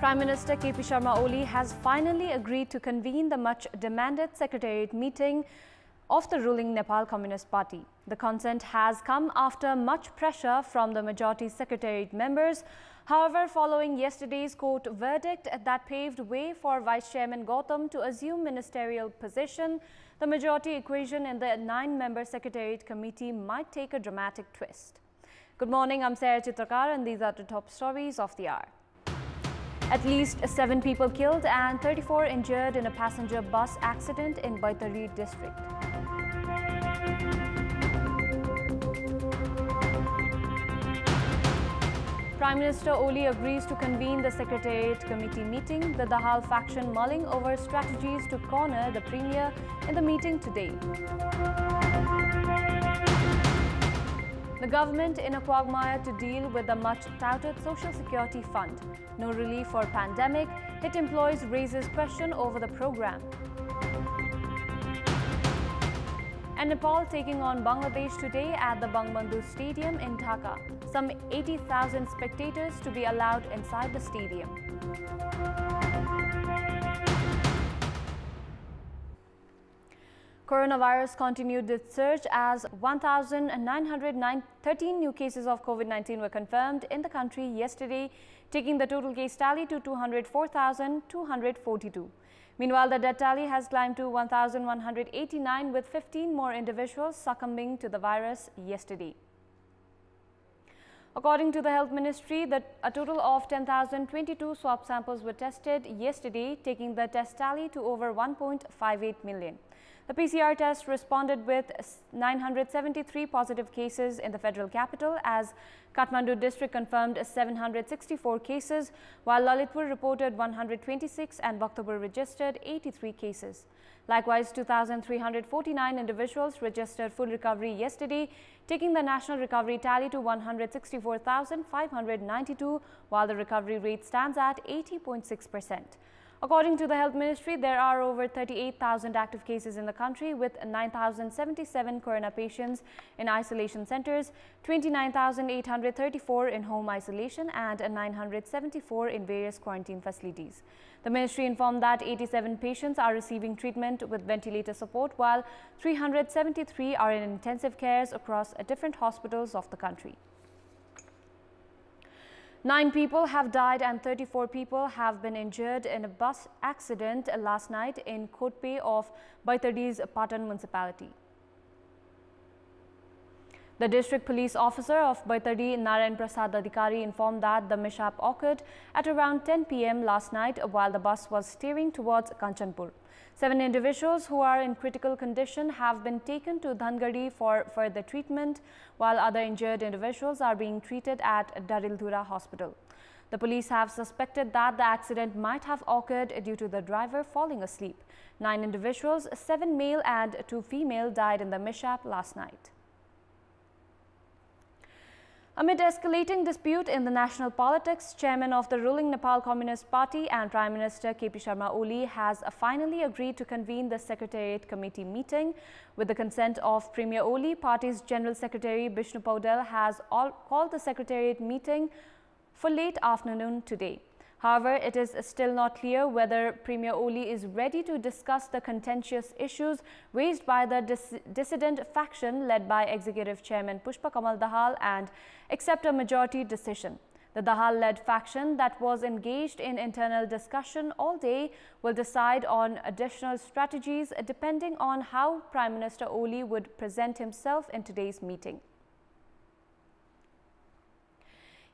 Prime Minister KP Sharma Oli has finally agreed to convene the much-demanded secretariat meeting of the ruling Nepal Communist Party. The consent has come after much pressure from the majority secretariat members. However, following yesterday's court verdict that paved way for Vice Chairman Gautam to assume ministerial position, the majority equation in the 9-member secretariat committee might take a dramatic twist. Good morning, I'm Sarah Chitrakar and these are the top stories of the hour. At least 7 people killed and 34 injured in a passenger bus accident in Baitari district. Prime Minister Oli agrees to convene the Secretariat Committee meeting, the Dahal faction mulling over strategies to corner the Premier in the meeting today. The government in a quagmire to deal with the much-touted Social Security Fund. No relief for pandemic. Hit employees raises question over the program. And Nepal taking on Bangladesh today at the Bangabandhu Stadium in Dhaka. Some 80,000 spectators to be allowed inside the stadium. Coronavirus continued its surge as 1,913 new cases of COVID-19 were confirmed in the country yesterday, taking the total case tally to 204,242. Meanwhile, the death tally has climbed to 1,189 with 15 more individuals succumbing to the virus yesterday. According to the Health Ministry, a total of 10,022 swab samples were tested yesterday, taking the test tally to over 1.58 million. The PCR test responded with 973 positive cases in the federal capital, as Kathmandu district confirmed 764 cases, while Lalitpur reported 126 and Bhaktapur registered 83 cases. Likewise, 2,349 individuals registered full recovery yesterday, taking the national recovery tally to 164,592, while the recovery rate stands at 80.6%. According to the Health Ministry, there are over 38,000 active cases in the country, with 9,077 corona patients in isolation centers, 29,834 in home isolation and 974 in various quarantine facilities. The ministry informed that 87 patients are receiving treatment with ventilator support, while 373 are in intensive cares across different hospitals of the country. 9 people have died and 34 people have been injured in a bus accident last night in Kotpe of Baitadi's Patan municipality. The district police officer of Baitadi, Narayan Prasad Adhikari, informed that the mishap occurred at around 10 p.m. last night while the bus was steering towards Kanchanpur. 7 individuals who are in critical condition have been taken to Dhangadi for further treatment, while other injured individuals are being treated at Darildhura Hospital. The police have suspected that the accident might have occurred due to the driver falling asleep. 9 individuals, 7 male and 2 female, died in the mishap last night. Amid escalating dispute in the national politics, Chairman of the ruling Nepal Communist Party and Prime Minister KP Sharma Oli has finally agreed to convene the Secretariat Committee meeting. With the consent of Premier Oli, Party's General Secretary Bishnu Paudel has called the Secretariat meeting for late afternoon today. However, it is still not clear whether Premier Oli is ready to discuss the contentious issues raised by the dissident faction led by Executive Chairman Pushpa Kamal Dahal and accept a majority decision. The Dahal-led faction that was engaged in internal discussion all day will decide on additional strategies depending on how Prime Minister Oli would present himself in today's meeting.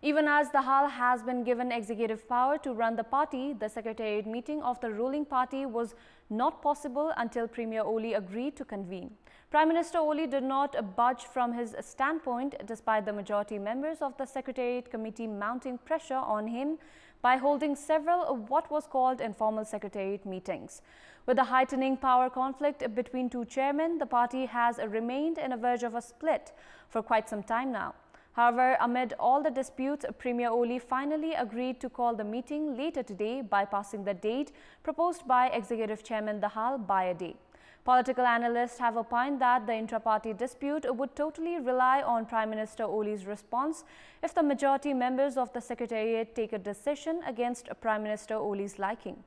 Even as Dahal has been given executive power to run the party, the Secretariat meeting of the ruling party was not possible until Premier Oli agreed to convene. Prime Minister Oli did not budge from his standpoint despite the majority members of the Secretariat committee mounting pressure on him by holding several of what was called informal Secretariat meetings. With the heightening power conflict between 2 chairmen, the party has remained on the verge of a split for quite some time now. However, amid all the disputes, Premier Oli finally agreed to call the meeting later today, bypassing the date proposed by Executive Chairman Dahal by a day. Political analysts have opined that the intra-party dispute would totally rely on Prime Minister Oli's response if the majority members of the Secretariat take a decision against Prime Minister Oli's liking.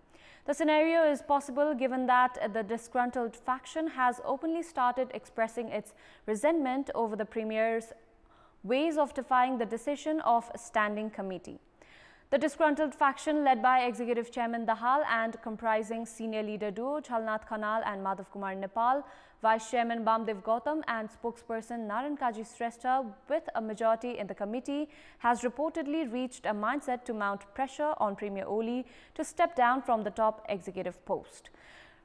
The scenario is possible given that the disgruntled faction has openly started expressing its resentment over the Premier's ways of defying the decision of a standing committee. The disgruntled faction, led by Executive Chairman Dahal and comprising senior leader duo Jhalnath Khanal and Madhav Kumar Nepal, Vice Chairman Bamdev Gautam and spokesperson Naran Kaji Shrestha with a majority in the committee, has reportedly reached a mindset to mount pressure on Premier Oli to step down from the top executive post.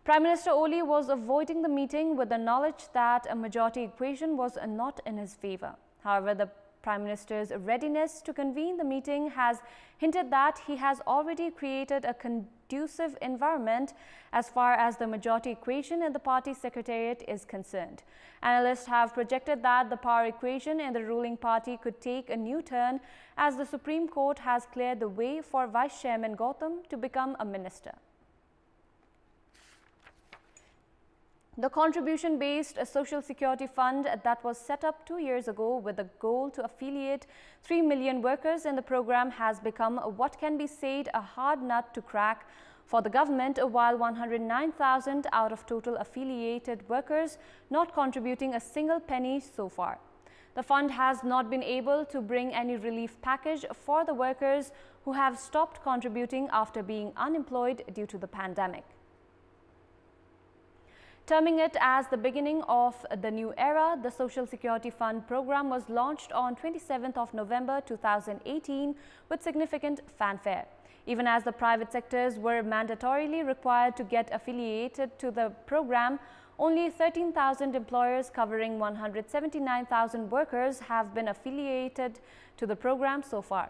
Prime Minister Oli was avoiding the meeting with the knowledge that a majority equation was not in his favour. However, the Prime Minister's readiness to convene the meeting has hinted that he has already created a conducive environment as far as the majority equation in the party secretariat is concerned. Analysts have projected that the power equation in the ruling party could take a new turn as the Supreme Court has cleared the way for Vice Chairman Gautam to become a minister. The contribution-based social security fund that was set up 2 years ago with the goal to affiliate 3 million workers in the program has become what can be said a hard nut to crack for the government, while 109,000 out of total affiliated workers not contributing a single penny so far. The fund has not been able to bring any relief package for the workers who have stopped contributing after being unemployed due to the pandemic. Terming it as the beginning of the new era, the Social Security Fund program was launched on 27th of November 2018 with significant fanfare. Even as the private sectors were mandatorily required to get affiliated to the program, only 13,000 employers covering 179,000 workers have been affiliated to the program so far.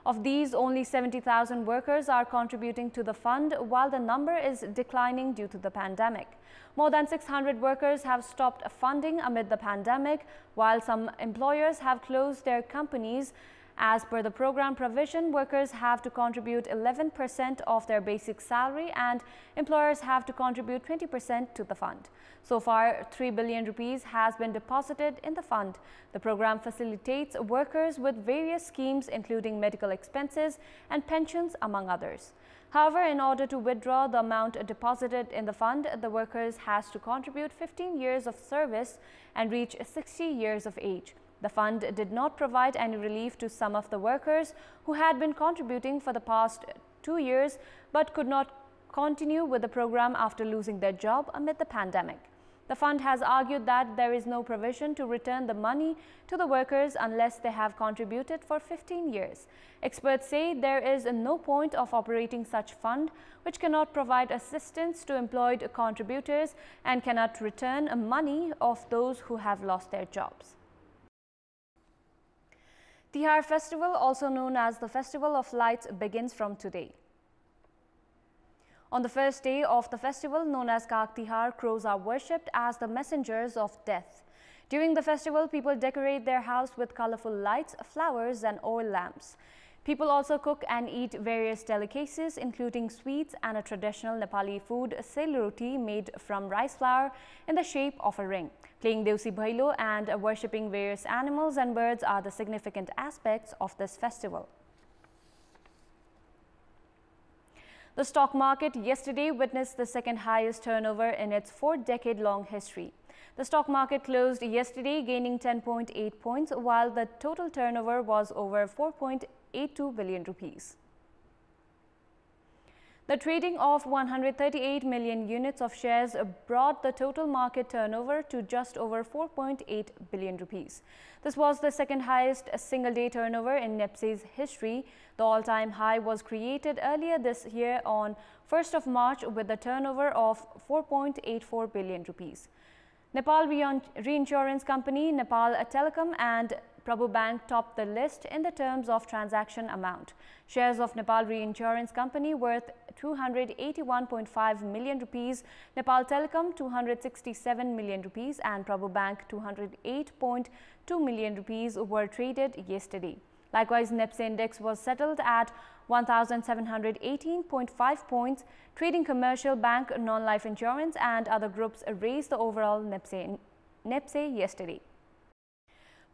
Of these, only 70,000 workers are contributing to the fund, while the number is declining due to the pandemic. More than 600 workers have stopped funding amid the pandemic, while some employers have closed their companies. As per the program provision, workers have to contribute 11% of their basic salary and employers have to contribute 20% to the fund. So far, 3 billion rupees has been deposited in the fund. The program facilitates workers with various schemes including medical expenses and pensions, among others. However, in order to withdraw the amount deposited in the fund, the workers has to contribute 15 years of service and reach 60 years of age. The fund did not provide any relief to some of the workers who had been contributing for the past 2 years but could not continue with the program after losing their job amid the pandemic. The fund has argued that there is no provision to return the money to the workers unless they have contributed for 15 years. Experts say there is no point of operating such fund which cannot provide assistance to employed contributors and cannot return money of those who have lost their jobs. Tihar Festival, also known as the Festival of Lights, begins from today. On the first day of the festival, known as Kaak Tihar, crows are worshipped as the messengers of death. During the festival, people decorate their house with colorful lights, flowers and oil lamps. People also cook and eat various delicacies, including sweets and a traditional Nepali food, sel roti, made from rice flour in the shape of a ring. Playing Deusi Bhailo and worshipping various animals and birds are the significant aspects of this festival. The stock market yesterday witnessed the second highest turnover in its 4-decade-long history. The stock market closed yesterday gaining 10.8 points, while the total turnover was over 4.82 billion rupees. The trading of 138 million units of shares brought the total market turnover to just over 4.8 billion rupees. This was the second highest single-day turnover in NEPSE's history. The all-time high was created earlier this year on 1st of March with a turnover of 4.84 billion rupees. Nepal Reinsurance Company, Nepal Telecom and Prabhu Bank topped the list in the terms of transaction amount. Shares of Nepal Reinsurance Company worth 281.5 million rupees, Nepal Telecom 267 million rupees and Prabhu Bank 208.2 million rupees were traded yesterday. Likewise, NEPSE index was settled at 1,718.5 points. Trading, commercial, bank, non-life insurance and other groups raised the overall NEPSE yesterday.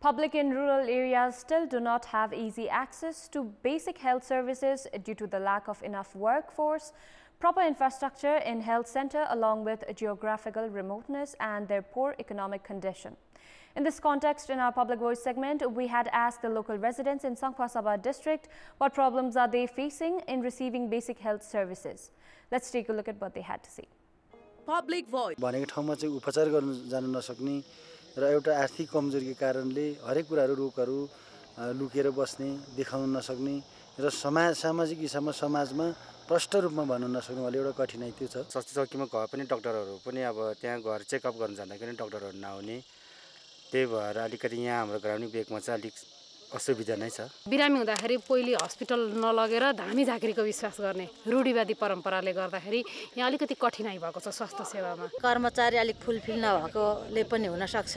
Public in rural areas still do not have easy access to basic health services due to the lack of enough workforce, proper infrastructure in health center along with geographical remoteness and their poor economic condition. In this context, in our Public Voice segment, we had asked the local residents in Sangkhwa district what problems are they facing in receiving basic health services. Let's take a look at what they had to say. Public Voice. र एउटा आर्थिक कमजोरीको कारणले हरेक कुराहरु रोगहरु लुकेर बस्ने देखाउन नसक्ने र सामाजिक हिसाबमा समाजमा प्रष्ट रूपमा भन्न नसक्ने वाले एउटा कठिनाइ त्यो छ। स्वास्थ्य चौकीमा गए पनि डाक्टरहरु पनि अब त्यहाँ गएर चेकअप गर्न जाँदाखेरि डाक्टरहरु नआउने, त्यही भएर अलिकति यहाँ हाम्रो ग्रामीण भेगमा चाहिँ अलिक असुविधा नै छ। बिरामी हुँदाखेरि पहिले हस्पिटल नलगेर धामी झाँक्रीको विश्वास गर्ने रूढिवादी परम्पराले गर्दाखेरि यहाँ अलिकति कठिनाइ भएको छ स्वास्थ्य सेवामा। कर्मचारी अलिक फुलफिल नभएकोले पनि हुन सक्छ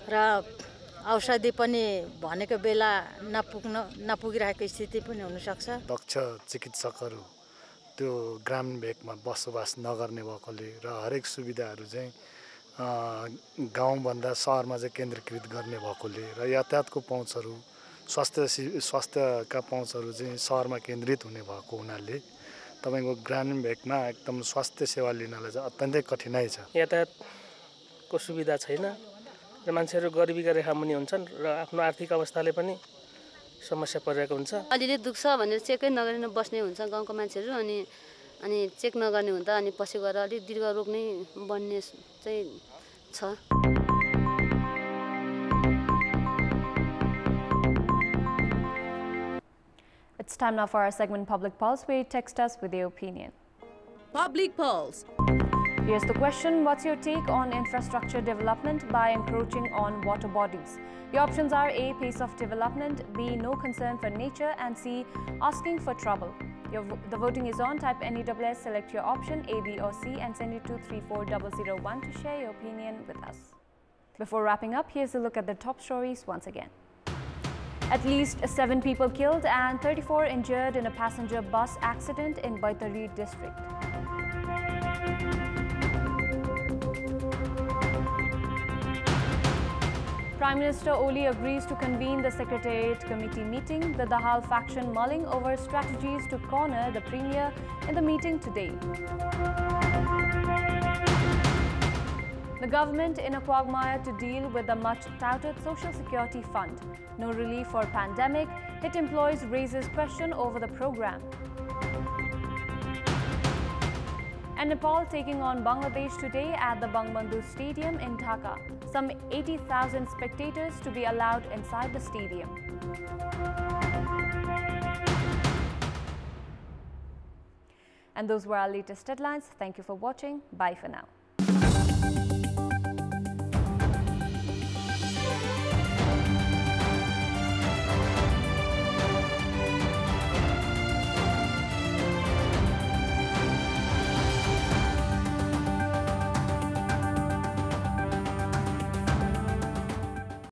र औषधि पनि भनेको बेला नपुगिरहेको स्थिति पनि हुन सक्छ। दक्ष चिकित्सकहरू त्यो ग्रामीण भेगमा बसोबास नगर्ने भएकोले र हरेक सुविधाहरू चाहिँ गाउँभन्दा शहरमा चाहिँ केन्द्रीकृत गर्ने भएकोले र यातायातको पहुँचहरू स्वास्थ्यका पहुँचहरू चाहिँ शहरमा केन्द्रित हुने भएको हुनाले तपाईको ग्रामीण भेगमा एकदम स्वास्थ्य सेवा लिनलाई चाहिँ अत्यन्तै कठिनाइ छ। यातायातको सुविधा छैन र मान्छेहरू गरिबीका रेखामुनि हुन्छन् र आफ्नो आर्थिक अवस्थाले पनि समस्या परिरहेको हुन्छ। अलिअलि दुख्छ भनेर चेकै नगरिन बस्ने हुन्छ गाउँको मान्छेहरू अनि चेक नगर्ने हुन्छ अनि पछि गएर अलि दीर्घ रोग नै बन्ने चाहिँ छ। It's time now for our segment Public Pulse, where you text us with your opinion. Public Pulse. Here's the question: what's your take on infrastructure development by encroaching on water bodies? Your options are A, pace of development, B, no concern for nature, and C, asking for trouble. The voting is on. Type NEWS, select your option A, B or C and send it to 34001 to share your opinion with us. Before wrapping up, here's a look at the top stories once again. At least 7 people killed and 34 injured in a passenger bus accident in Baitari district. Prime Minister Oli agrees to convene the Secretariat Committee meeting. The Dahal faction mulling over strategies to corner the Premier in the meeting today. The government in a quagmire to deal with the much-touted Social Security Fund. No relief for pandemic. Hit employees raises question over the program. And Nepal taking on Bangladesh today at the Bangabandhu Stadium in Dhaka. Some 80,000 spectators to be allowed inside the stadium. And those were our latest headlines. Thank you for watching. Bye for now.